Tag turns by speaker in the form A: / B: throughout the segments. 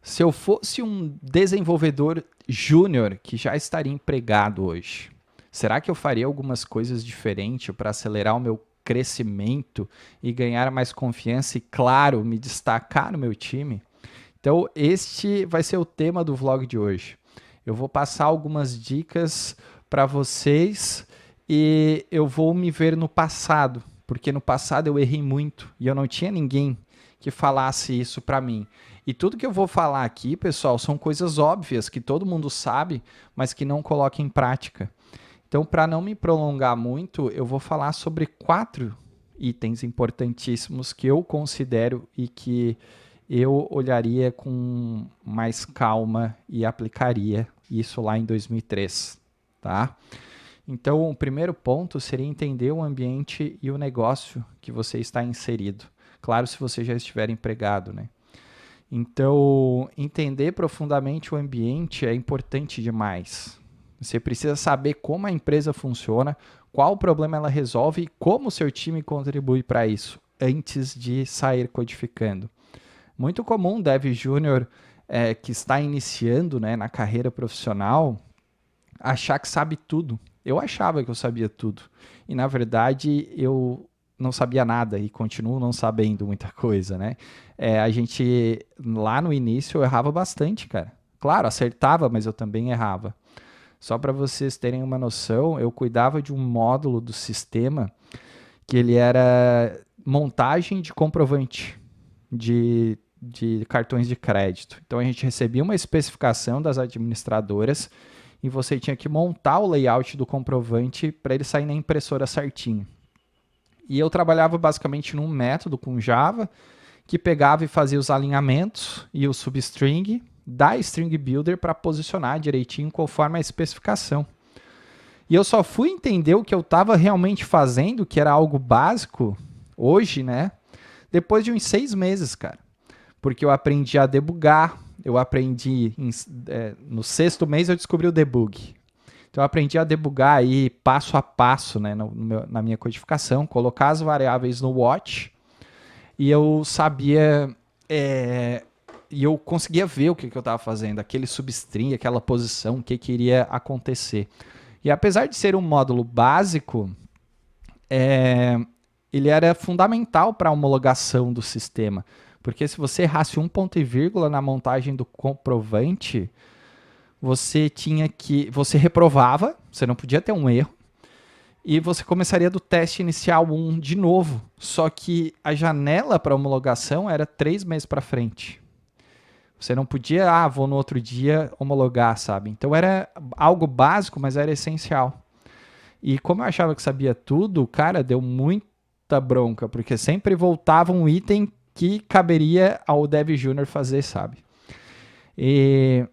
A: Se eu fosse um desenvolvedor júnior que já estaria empregado hoje, será que eu faria algumas coisas diferentes para acelerar o meu crescimento e ganhar mais confiança e, claro, me destacar no meu time? Então, este vai ser o tema do vlog de hoje. Eu vou passar algumas dicas para vocês e eu vou me ver no passado, porque no passado eu errei muito e eu não tinha ninguém que falasse isso para mim. E tudo que eu vou falar aqui, pessoal, são coisas óbvias que todo mundo sabe, mas que não coloca em prática. Então, para não me prolongar muito, eu vou falar sobre 4 itens importantíssimos que eu considero e que eu olharia com mais calma e aplicaria isso lá em 2003, tá? Então, o primeiro ponto seria entender o ambiente e o negócio que você está inserido. Claro, se você já estiver empregado, né? Então, entender profundamente o ambiente é importante demais. Você precisa saber como a empresa funciona, qual problema ela resolve e como o seu time contribui para isso, antes de sair codificando. Muito comum dev júnior que está iniciando, né, na carreira profissional achar que sabe tudo. Eu achava que eu sabia tudo. E na verdade eu não sabia nada e continuo não sabendo muita coisa, né? A gente, lá no início, eu errava bastante, cara. Claro, acertava, mas eu também errava. Só para vocês terem uma noção, eu cuidava de um módulo do sistema que ele era montagem de comprovante de cartões de crédito. Então a gente recebia uma especificação das administradoras e você tinha que montar o layout do comprovante para ele sair na impressora certinho. E eu trabalhava basicamente num método com Java que pegava e fazia os alinhamentos e o substring da string builder para posicionar direitinho conforme a especificação. E eu só fui entender o que eu estava realmente fazendo, que era algo básico, hoje, né? Depois de uns 6 meses, cara. Porque eu aprendi a debugar, eu aprendi, no 6º mês eu descobri o debug. Então eu aprendi a debugar aí passo a passo, né, na minha codificação, colocar as variáveis no watch e eu sabia, e eu conseguia ver o que eu estava fazendo, aquele substring, aquela posição, o que iria acontecer. E apesar de ser um módulo básico, ele era fundamental para a homologação do sistema. Porque se você errasse um ponto e vírgula na montagem do comprovante, você reprovava, você não podia ter um erro, e você começaria do teste inicial 1 de novo. Só que a janela para homologação era 3 meses para frente. Você não podia, vou no outro dia homologar, sabe? Então era algo básico, mas era essencial. E como eu achava que sabia tudo, cara, deu muita bronca, porque sempre voltava um item que caberia ao Dev Júnior fazer, sabe? E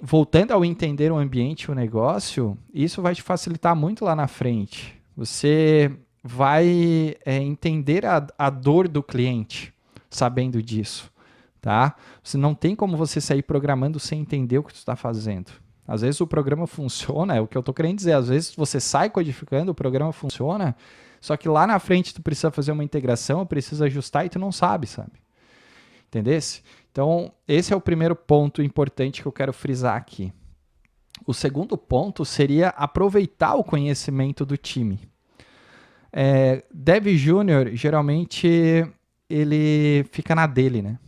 A: voltando ao entender o ambiente e o negócio, isso vai te facilitar muito lá na frente. Você vai entender a dor do cliente sabendo disso, tá? Você não tem como você sair programando sem entender o que tu está fazendo. Às vezes o programa funciona, é o que eu estou querendo dizer. Às vezes você sai codificando, o programa funciona, só que lá na frente tu precisa fazer uma integração, precisa ajustar e tu não sabe. Entendesse? Então, esse é o primeiro ponto importante que eu quero frisar aqui. O segundo ponto seria aproveitar o conhecimento do time. Dev Júnior, geralmente, ele fica na dele, né?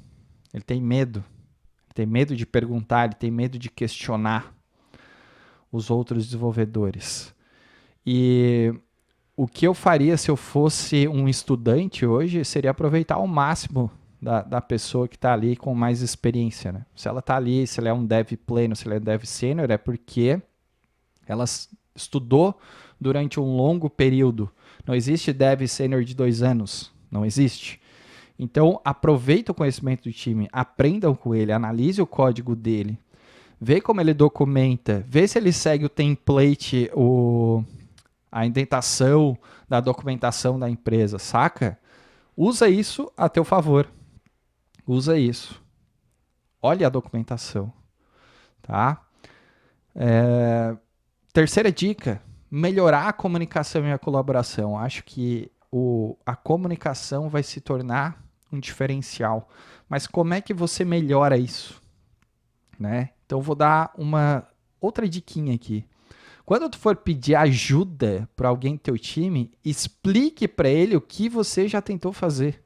A: Ele tem medo. Ele tem medo de perguntar, ele tem medo de questionar os outros desenvolvedores. E o que eu faria se eu fosse um estudante hoje seria aproveitar ao máximo da pessoa que está ali com mais experiência, né? Se ela está ali, se ela é um dev pleno, se ela é um dev sênior, é porque ela estudou durante um longo período. Não existe dev sênior de 2 anos, não existe. Então, aproveita o conhecimento do time, aprendam com ele, analise o código dele, vê como ele documenta, vê se ele segue o template, a indentação da documentação da empresa, saca? Usa isso a teu favor. Usa isso. Olha a documentação. Tá? Terceira dica, melhorar a comunicação e a colaboração. Acho que a comunicação vai se tornar um diferencial. Mas como é que você melhora isso? né? Então eu vou dar uma outra diquinha aqui. Quando tu for pedir ajuda para alguém do teu time, explique para ele o que você já tentou fazer.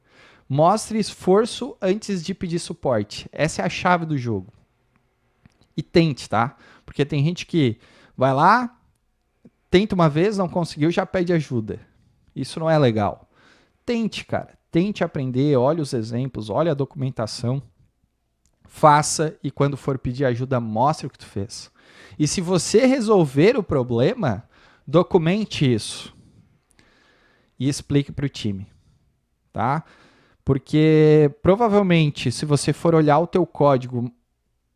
A: Mostre esforço antes de pedir suporte. Essa é a chave do jogo. E tente, tá? Porque tem gente que vai lá, tenta uma vez, não conseguiu, já pede ajuda. Isso não é legal. Tente, cara. Tente aprender, olhe os exemplos, olhe a documentação. Faça e quando for pedir ajuda, mostre o que tu fez. E se você resolver o problema, documente isso e explique para o time, tá? Porque provavelmente, se você for olhar o teu código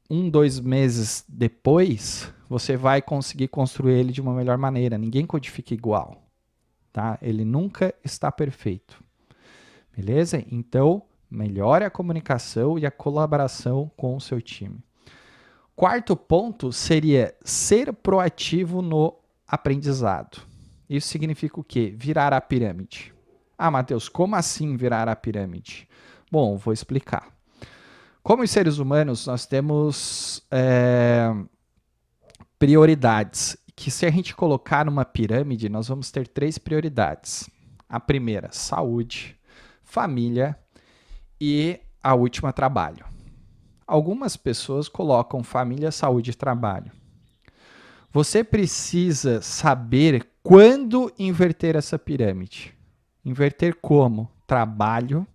A: 2 meses depois, você vai conseguir construir ele de uma melhor maneira. Ninguém codifica igual, tá? Ele nunca está perfeito, beleza? Então, melhore a comunicação e a colaboração com o seu time. Quarto ponto seria ser proativo no aprendizado. Isso significa o quê? Virar a pirâmide. Ah, Matheus, como assim virar a pirâmide? Bom, vou explicar. Como os seres humanos, nós temos prioridades, que se a gente colocar numa pirâmide, nós vamos ter 3 prioridades. A primeira, saúde, família e a última, trabalho. Algumas pessoas colocam família, saúde e trabalho. Você precisa saber quando inverter essa pirâmide. Inverter como? Trabalho,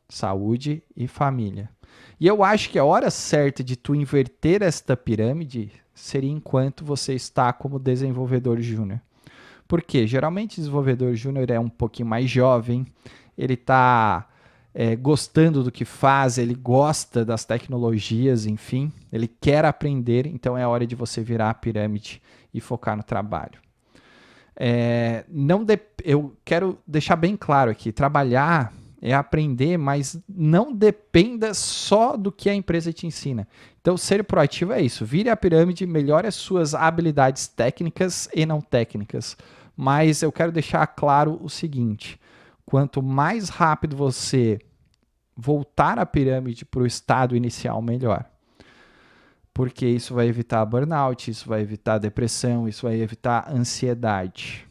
A: saúde e família. E eu acho que a hora certa de tu inverter esta pirâmide seria enquanto você está como desenvolvedor júnior. Porque geralmente o desenvolvedor júnior é um pouquinho mais jovem, ele está gostando do que faz, ele gosta das tecnologias, enfim, ele quer aprender, então é a hora de você virar a pirâmide e focar no trabalho. Eu quero deixar bem claro aqui, trabalhar é aprender, mas não dependa só do que a empresa te ensina. Então, ser proativo é isso. Vire a pirâmide, melhore as suas habilidades técnicas e não técnicas. Mas eu quero deixar claro o seguinte: quanto mais rápido você voltar a pirâmide para o estado inicial, melhor. Porque isso vai evitar burnout, isso vai evitar depressão, isso vai evitar ansiedade.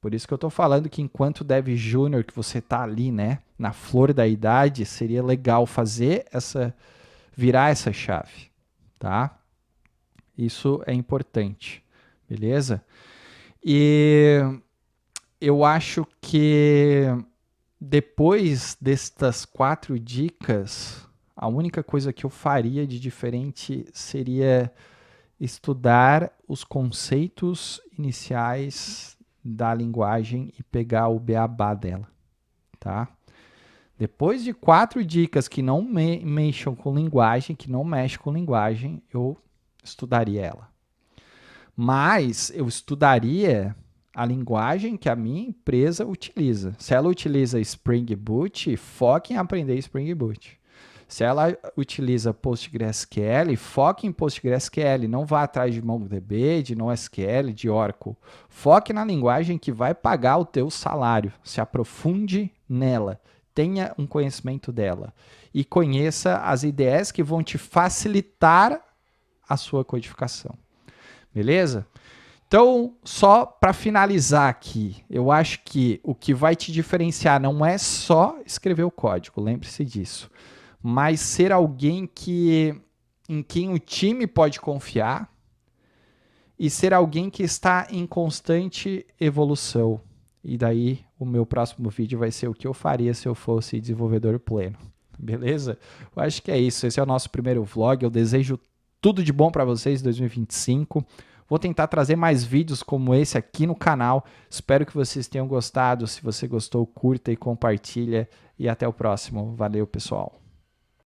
A: Por isso que eu estou falando que enquanto dev júnior, que você está ali, né, na flor da idade, seria legal virar essa chave, tá? Isso é importante, beleza? E eu acho que depois destas 4 dicas, a única coisa que eu faria de diferente seria estudar os conceitos iniciais da linguagem e pegar o beabá dela, tá? Depois de 4 dicas que não mexam com linguagem, eu estudaria ela. Mas eu estudaria a linguagem que a minha empresa utiliza. Se ela utiliza Spring Boot, foque em aprender Spring Boot. Se ela utiliza PostgreSQL, foque em PostgreSQL. Não vá atrás de MongoDB, de NoSQL, de Oracle. Foque na linguagem que vai pagar o teu salário. Se aprofunde nela. Tenha um conhecimento dela. E conheça as IDEs que vão te facilitar a sua codificação. Beleza? Então, só para finalizar aqui, eu acho que o que vai te diferenciar não é só escrever o código, lembre-se disso, mas ser alguém em quem o time pode confiar e ser alguém que está em constante evolução. E daí, o meu próximo vídeo vai ser o que eu faria se eu fosse desenvolvedor pleno. Beleza? Eu acho que é isso. Esse é o nosso primeiro vlog. Eu desejo tudo de bom para vocês em 2025. Vou tentar trazer mais vídeos como esse aqui no canal. Espero que vocês tenham gostado. Se você gostou, curta e compartilha. E até o próximo. Valeu, pessoal.